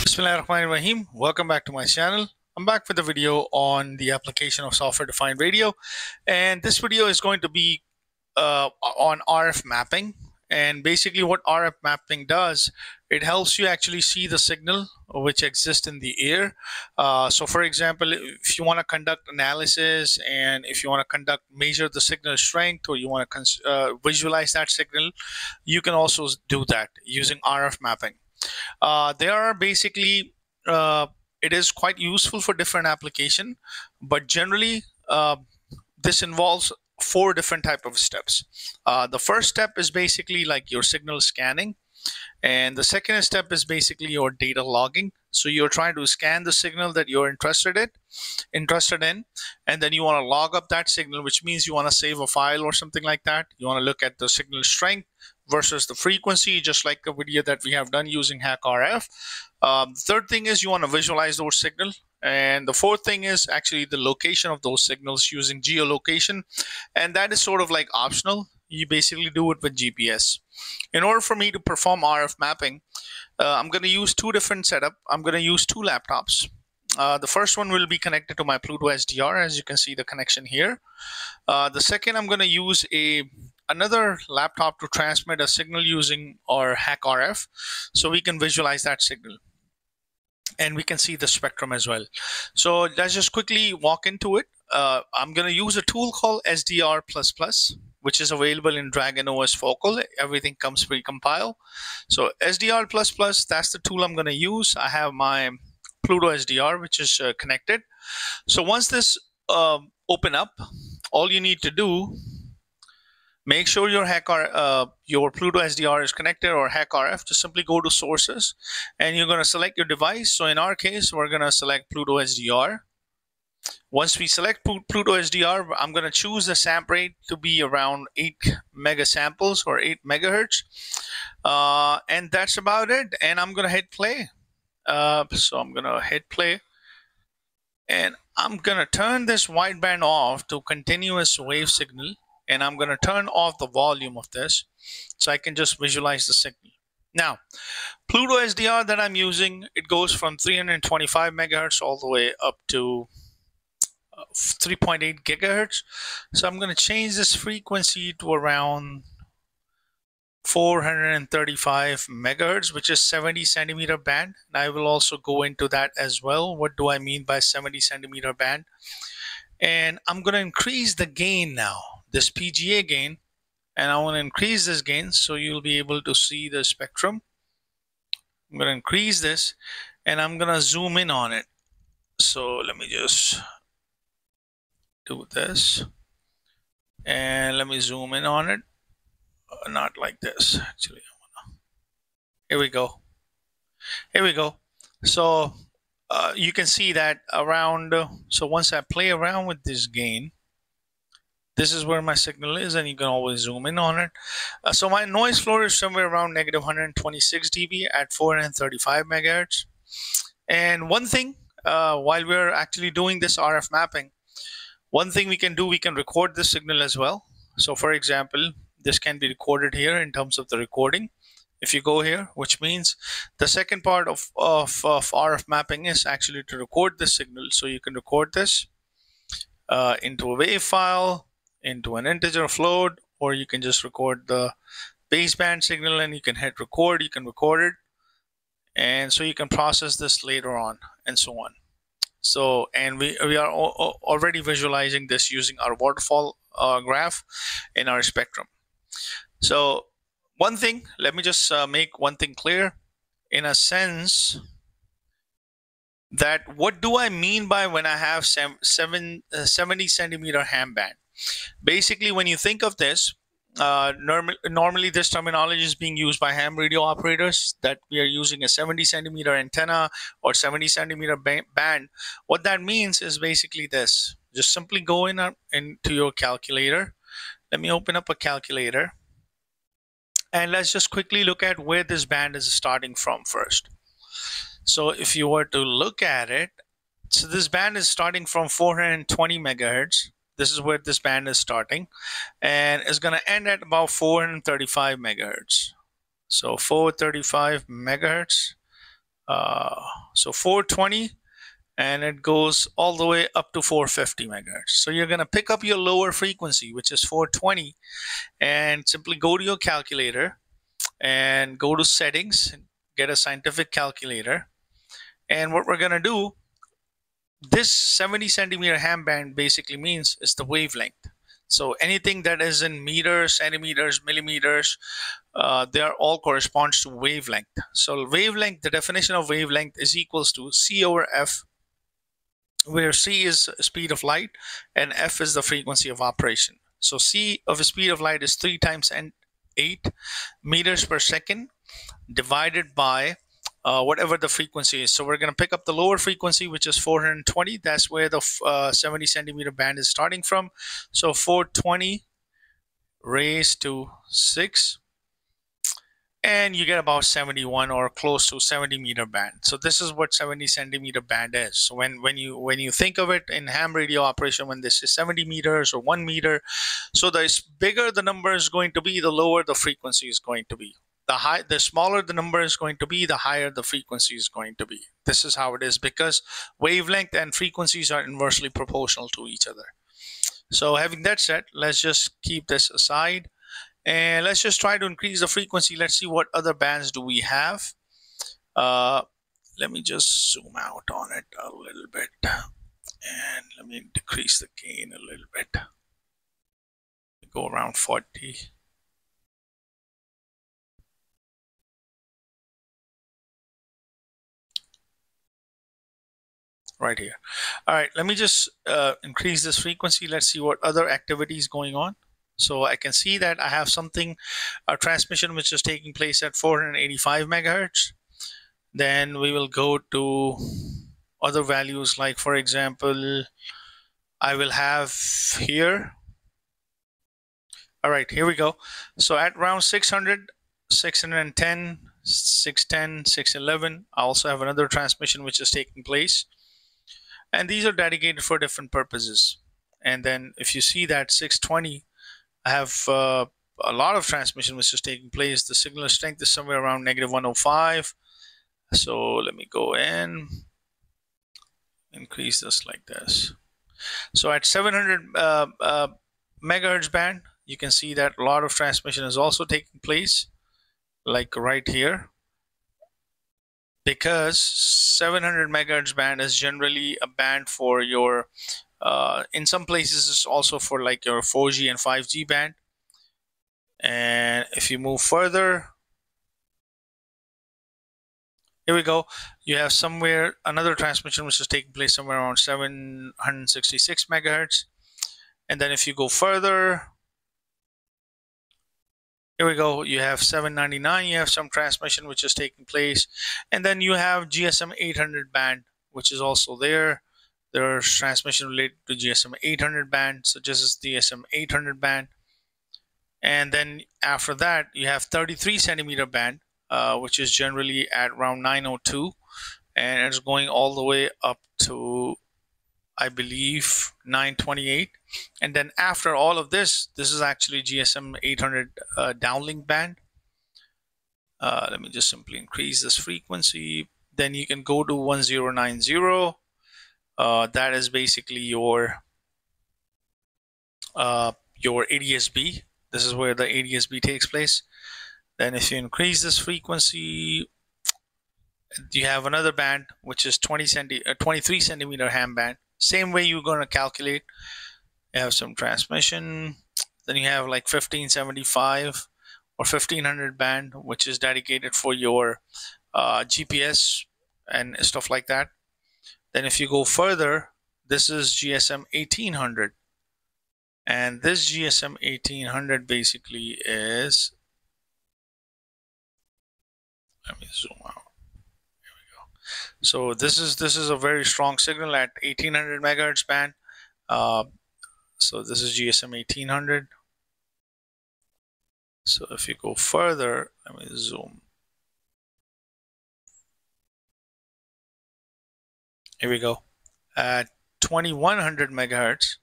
Bismillahirrahmanirrahim. Welcome back to my channel. I'm back with a video on the application of software-defined radio, and this video is going to be on RF mapping. And basically what RF mapping does, it helps you actually see the signal which exists in the air. So for example, if you want to conduct analysis and if you want to measure the signal strength, or you want to visualize that signal, you can also do that using RF mapping. There are basically, it is quite useful for different application, but generally this involves 4 different type of steps. The first step is basically like your signal scanning, and the second step is basically your data logging. So you're trying to scan the signal that you're interested in, and then you want to log up that signal, which means you want to save a file or something like that. You want to look at the signal strength versus the frequency, just like a video that we have done using HackRF. Third thing is you want to visualize those signals. And the fourth thing is actually the location of those signals using geolocation. And that is sort of like optional. You basically do it with GPS. In order for me to perform RF mapping, I'm going to use 2 different setups. I'm going to use 2 laptops. The first one will be connected to my PlutoSDR, as you can see the connection here. The second, I'm going to use another laptop to transmit a signal using our HackRF, so we can visualize that signal and we can see the spectrum as well. So let's just quickly walk into it. I'm going to use a tool called SDR++, which is available in Dragon OS Focal. Everything comes pre-compiled. So SDR++, that's the tool I'm going to use. I have my PlutoSDR, which is connected. So once this open up, all you need to do, make sure your PlutoSDR is connected, or HackRF. Just simply go to sources and you're going to select your device. So in our case, we're going to select PlutoSDR. Once we select PlutoSDR, I'm going to choose the sample rate to be around 8 megasamples or 8 megahertz. And that's about it. And I'm going to hit play. So I'm going to hit play. And I'm going to turn this wideband off to continuous wave signal. And I'm going to turn off the volume of this so I can just visualize the signal. Now, PlutoSDR that I'm using, it goes from 325 megahertz all the way up to 3.8 gigahertz. So I'm going to change this frequency to around 435 megahertz, which is 70 centimeter band. And I will also go into that as well. What do I mean by 70 centimeter band? And I'm going to increase the gain now, this PGA gain, and I want to increase this gain so you'll be able to see the spectrum. I'm going to increase this and I'm going to zoom in on it. So let me just do this and let me zoom in on it. Not like this, actually. Here we go. Here we go. So you can see that around, so once I play around with this gain, this is where my signal is, and you can always zoom in on it. So my noise floor is somewhere around negative 126 dB at 435 megahertz. And one thing, while we're actually doing this RF mapping, one thing we can do, we can record this signal as well. So for example, this can be recorded here in terms of the recording. If you go here, which means the second part of RF mapping is actually to record the signal. So you can record this into a wave file, into an integer float, or you can just record the baseband signal and you can hit record, you can record it. And so you can process this later on and so on. So, and we are already visualizing this using our waterfall graph in our spectrum. So one thing, let me just make one thing clear, in a sense, that what do I mean by when I have 70 centimeter ham band? Basically, when you think of this, normally this terminology is being used by ham radio operators, that we are using a 70 centimeter antenna or 70 centimeter band. What that means is basically this. Just simply go into your calculator. Let me open up a calculator. And let's just quickly look at where this band is starting from first. So if you were to look at it, so this band is starting from 420 megahertz. This is where this band is starting, and it's going to end at about 435 megahertz. So 435 megahertz. So 420, and it goes all the way up to 450 megahertz. So you're going to pick up your lower frequency, which is 420, and simply go to your calculator and go to settings, get a scientific calculator. And what we're going to do, this 70 centimeter ham band basically means it's the wavelength. So anything that is in meters, centimeters, millimeters, they are all corresponds to wavelength. So wavelength, the definition of wavelength is equals to C over F, where C is speed of light and F is the frequency of operation. So C of the speed of light is 3 times 8 meters per second divided by whatever the frequency is. So we're going to pick up the lower frequency, which is 420. That's where the 70 centimeter band is starting from. So 420 raised to 6, and you get about 71 or close to 70 meter band. So this is what 70 centimeter band is. So when you think of it in ham radio operation, when this is 70 meters or 1 meter, so the bigger the number is going to be, the lower the frequency is going to be. The smaller the number is going to be, the higher the frequency is going to be. This is how it is, because wavelength and frequencies are inversely proportional to each other. So having that said, let's just keep this aside and let's just try to increase the frequency. Let's see what other bands do we have. Let me just zoom out on it a little bit, and let me decrease the gain a little bit. Go around 40. Right here. All right, let me just increase this frequency. Let's see what other activity is going on. So I can see that I have something, a transmission which is taking place at 485 megahertz. Then we will go to other values, like for example, I will have here. All right, here we go. So at around 600, 610, 610, 611, I also have another transmission which is taking place. And these are dedicated for different purposes. And then if you see that 620, I have a lot of transmission which is taking place. The signal strength is somewhere around -105. So let me go in, increase this like this. So at 700 megahertz band, you can see that a lot of transmission is also taking place, like right here. Because 700 megahertz band is generally a band for your, in some places it's also for like your 4G and 5G band. And if you move further, here we go, you have somewhere another transmission which is taking place somewhere around 766 megahertz. And then if you go further, here we go, you have 799, you have some transmission which is taking place. And then you have GSM 800 band, which is also there. There's transmission related to GSM 800 band, such as the GSM 800 band. And then after that, you have 33 centimeter band, which is generally at around 902. And it's going all the way up to, I believe, 928. And then after all of this, this is actually GSM 800 downlink band. Let me just simply increase this frequency. Then you can go to 1090. That is basically your ADSB. This is where the ADSB takes place. Then if you increase this frequency, you have another band which is 23 centimeter ham band. Same way you're going to calculate. You have some transmission. Then you have like 1575 or 1500 band, which is dedicated for your GPS and stuff like that. Then if you go further, this is GSM 1800. And this GSM 1800 basically is, let me zoom out. Here we go. So this is a very strong signal at 1800 megahertz band. So this is GSM 1800. So if you go further, let me zoom. Here we go. At 2100 megahertz,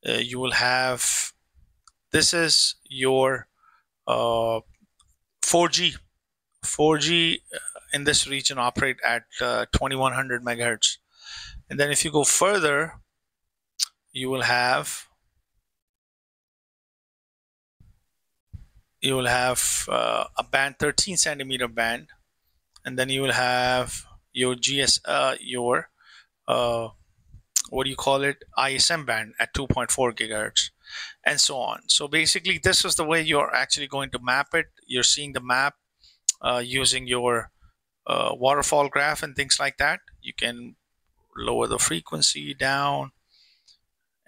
you will have, this is your 4G 4G in this region operate at 2100 megahertz. And then if you go further, you will have a band, 13 centimeter band, and then you will have your what do you call it, ISM band at 2.4 gigahertz, and so on. So basically, this is the way you're actually going to map it. You're seeing the map using your waterfall graph and things like that. You can lower the frequency down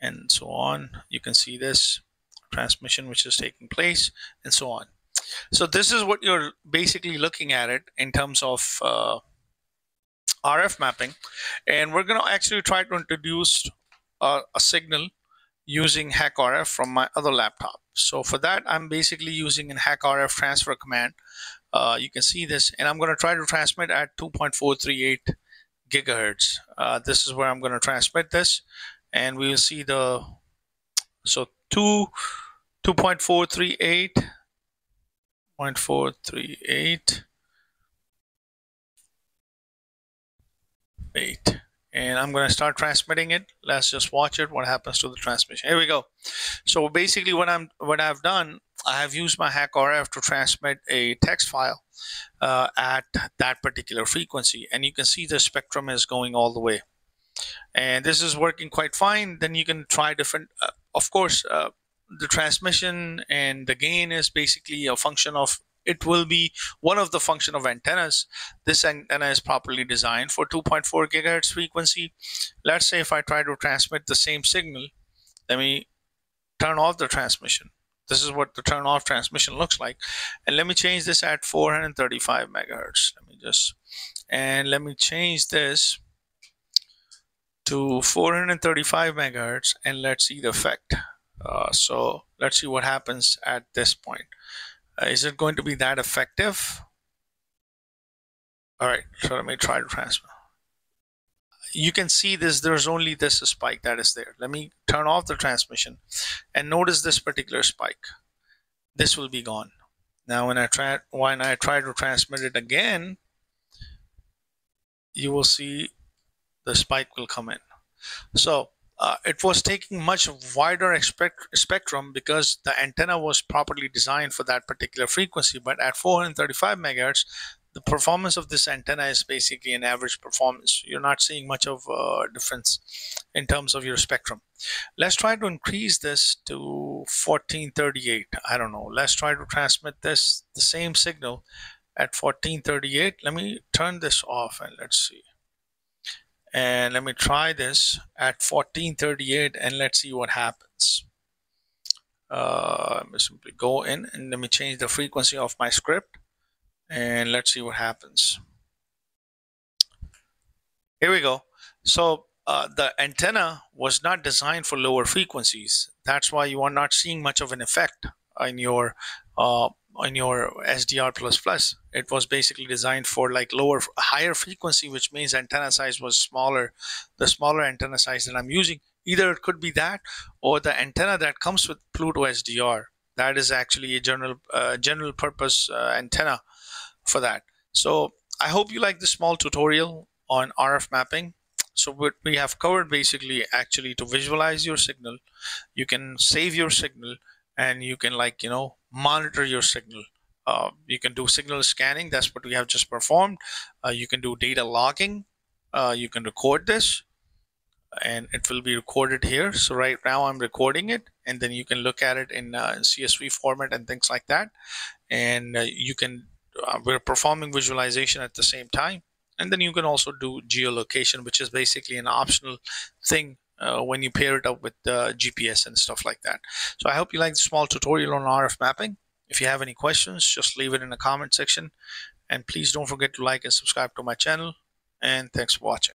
and so on. You can see this transmission which is taking place and so on. So this is what you're basically looking at it in terms of RF mapping. And we're going to actually try to introduce a signal using HackRF from my other laptop. So for that, I'm basically using an HackRF transfer command. You can see this, and I'm going to try to transmit at 2.438 gigahertz. This is where I'm going to transmit this, and we will see the 2.438 and I'm going to start transmitting it. Let's just watch it, what happens to the transmission. Here we go. So basically what I've done, I have used my HackRF to transmit a text file at that particular frequency, and you can see the spectrum is going all the way, and this is working quite fine. Then you can try different of course the transmission and the gain is basically a function of, it will be one of the function of antennas. This antenna is properly designed for 2.4 gigahertz frequency. Let's say if I try to transmit the same signal, let me turn off the transmission. This is what the turn off transmission looks like. And let me change this at 435 megahertz. Let me change this to 435 megahertz, and let's see the effect. So let's see what happens at this point. Is it going to be that effective? All right, so let me try to transmit. You can see this, there's only this spike that is there. Let me turn off the transmission and notice this particular spike. This will be gone. Now when I try to transmit it again, you will see the spike will come in. So it was taking much wider spectrum because the antenna was properly designed for that particular frequency. But at 435 megahertz, the performance of this antenna is basically an average performance. You're not seeing much of a difference in terms of your spectrum. Let's try to increase this to 1438. I don't know. Let's try to transmit the same signal at 1438. Let me turn this off and let's see. And let me try this at 1438 and let's see what happens. Let me simply go in and let me change the frequency of my script and let's see what happens. Here we go. So the antenna was not designed for lower frequencies. That's why you are not seeing much of an effect in your SDR++. It was basically designed for like higher frequency, which means antenna size was smaller. The smaller antenna size that I'm using, either it could be that or the antenna that comes with PlutoSDR. That is actually a general purpose antenna for that. So I hope you like this small tutorial on RF mapping. So what we have covered basically actually to visualize your signal, you can save your signal, and you can monitor your signal. You can do signal scanning. That's what we have just performed. You can do data logging. You can record this and it will be recorded here. So right now I'm recording it, and then you can look at it in CSV format and things like that. And we're performing visualization at the same time. And then you can also do geolocation, which is basically an optional thing when you pair it up with GPS and stuff like that. So I hope you like the small tutorial on RF mapping. If you have any questions, just leave it in the comment section. And please don't forget to like and subscribe to my channel. And thanks for watching.